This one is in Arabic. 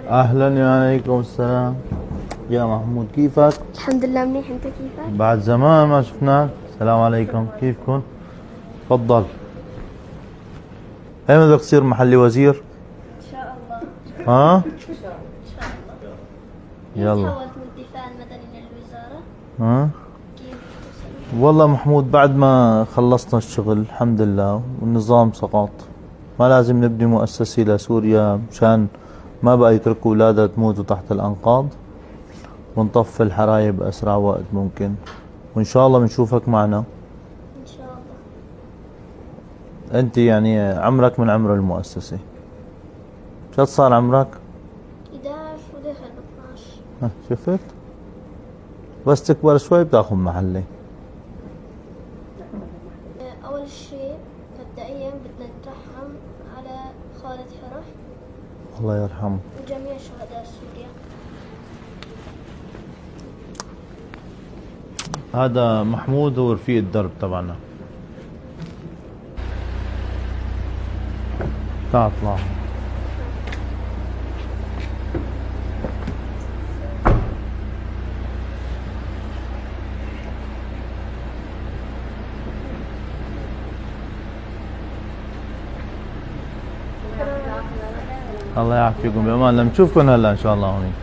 اهلا وعليكم السلام. يا محمود كيفك؟ الحمد لله منيح، انت كيفك؟ بعد زمان ما شفناك. السلام عليكم، كيفكم؟ تفضل. ايمتى بدك تصير محلي وزير؟ ان شاء الله. ها؟ ان شاء الله. يلا. تحولت من الدفاع المدني للوزارة. ها؟ كيف؟ والله محمود بعد ما خلصنا الشغل الحمد لله والنظام سقط، ما لازم نبني مؤسسة لسوريا مشان ما بقى يتركوا أولادها تموتوا تحت الأنقاض، ونطفي الحرايق بأسرع وقت ممكن، وإن شاء الله بنشوفك معنا. ان شاء الله. أنت يعني عمرك من عمر المؤسسة، شو صار عمرك؟ 11 وداخل ب 12. شفت؟ بس تكبر شوي بتاخذ محلي. اول شيء مبدئيا بدنا نترحم على خالد حرح الله يرحمه. وجميع شهداء سوريا. هذا محمود هو رفيق الدرب تبعنا. تعال اطلع. الله يعافيكم، بأمان. لما نشوفكم هلا إن شاء الله هوني.